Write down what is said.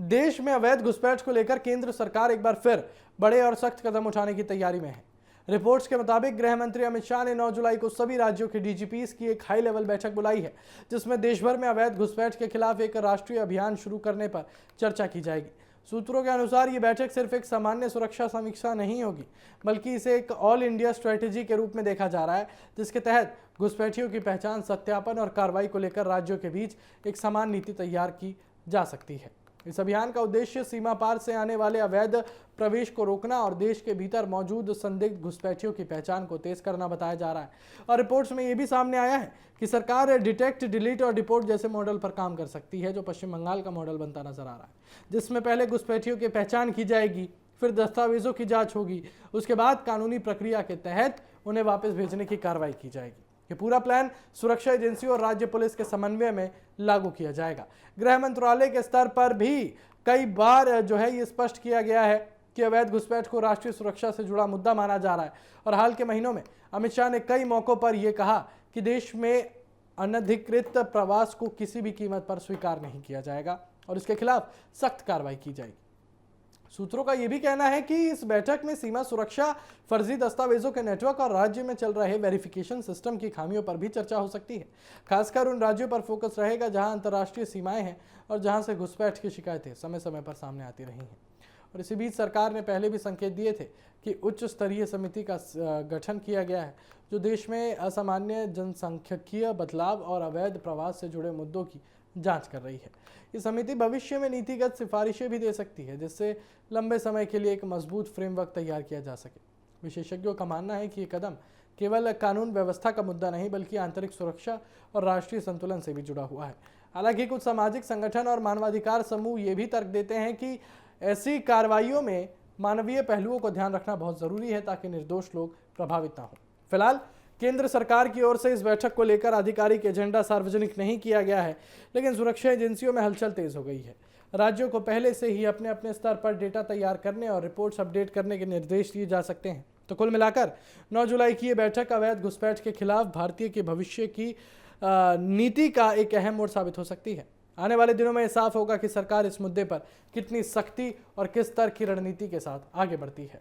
देश में अवैध घुसपैठ को लेकर केंद्र सरकार एक बार फिर बड़े और सख्त कदम उठाने की तैयारी में है। रिपोर्ट्स के मुताबिक गृह मंत्री अमित शाह ने 9 जुलाई को सभी राज्यों के डीजीपीज की एक हाई लेवल बैठक बुलाई है, जिसमें देश भर में अवैध घुसपैठ के खिलाफ एक राष्ट्रीय अभियान शुरू करने पर चर्चा की जाएगी। सूत्रों के अनुसार ये बैठक सिर्फ एक सामान्य सुरक्षा समीक्षा नहीं होगी, बल्कि इसे एक ऑल इंडिया स्ट्रेटेजी के रूप में देखा जा रहा है, जिसके तहत घुसपैठियों की पहचान, सत्यापन और कार्रवाई को लेकर राज्यों के बीच एक समान नीति तैयार की जा सकती है। इस अभियान का उद्देश्य सीमा पार से आने वाले अवैध प्रवेश को रोकना और देश के भीतर मौजूद संदिग्ध घुसपैठियों की पहचान को तेज करना बताया जा रहा है। और रिपोर्ट्स में यह भी सामने आया है कि सरकार डिटेक्ट, डिलीट और डिपोर्ट जैसे मॉडल पर काम कर सकती है, जो पश्चिम बंगाल का मॉडल बनता नजर आ रहा है, जिसमें पहले घुसपैठियों की पहचान की जाएगी, फिर दस्तावेजों की जांच होगी, उसके बाद कानूनी प्रक्रिया के तहत उन्हें वापस भेजने की कार्रवाई की जाएगी। ये पूरा प्लान सुरक्षा एजेंसियों और राज्य पुलिस के समन्वय में लागू किया जाएगा। गृह मंत्रालय के स्तर पर भी कई बार ये स्पष्ट किया गया है कि अवैध घुसपैठ को राष्ट्रीय सुरक्षा से जुड़ा मुद्दा माना जा रहा है। और हाल के महीनों में अमित शाह ने कई मौकों पर यह कहा कि देश में अनधिकृत प्रवास को किसी भी कीमत पर स्वीकार नहीं किया जाएगा और इसके खिलाफ सख्त कार्रवाई की जाएगी। सूत्रों का यह भी कहना है कि इस बैठक में सीमा सुरक्षा, फर्जी दस्तावेजों के नेटवर्क और राज्य में चल रहे वेरिफिकेशन सिस्टम की खामियों पर भी चर्चा हो सकती है। खासकर उन राज्यों पर फोकस रहेगा जहां अंतर्राष्ट्रीय सीमाएं हैं और जहां से घुसपैठ की शिकायतें समय समय पर सामने आती रही हैं। और इसी बीच सरकार ने पहले भी संकेत दिए थे कि उच्च स्तरीय समिति का गठन किया गया है, जो देश में असामान्य जनसांख्यिकीय बदलाव और अवैध प्रवास से जुड़े मुद्दों की जांच कर रही है। ये समिति भविष्य में नीतिगत सिफारिशें भी दे सकती है, जिससे लंबे समय के लिए एक मजबूत फ्रेमवर्क तैयार किया जा सके। विशेषज्ञों का मानना है कि ये कदम केवल कानून व्यवस्था का मुद्दा नहीं, बल्कि आंतरिक सुरक्षा और राष्ट्रीय संतुलन से भी जुड़ा हुआ है। हालांकि कुछ सामाजिक संगठन और मानवाधिकार समूह ये भी तर्क देते हैं कि ऐसी कार्रवाइयों में मानवीय पहलुओं को ध्यान रखना बहुत जरूरी है, ताकि निर्दोष लोग प्रभावित ना हो। फिलहाल केंद्र सरकार की ओर से इस बैठक को लेकर आधिकारिक एजेंडा सार्वजनिक नहीं किया गया है, लेकिन सुरक्षा एजेंसियों में हलचल तेज हो गई है। राज्यों को पहले से ही अपने अपने स्तर पर डेटा तैयार करने और रिपोर्ट्स अपडेट करने के निर्देश दिए जा सकते हैं। तो कुल मिलाकर 9 जुलाई की ये बैठक अवैध घुसपैठ के खिलाफ भारतीय के भविष्य की नीति का एक अहम मोड़ साबित हो सकती है। आने वाले दिनों में यह साफ होगा कि सरकार इस मुद्दे पर कितनी सख्ती और किस तरह की रणनीति के साथ आगे बढ़ती है।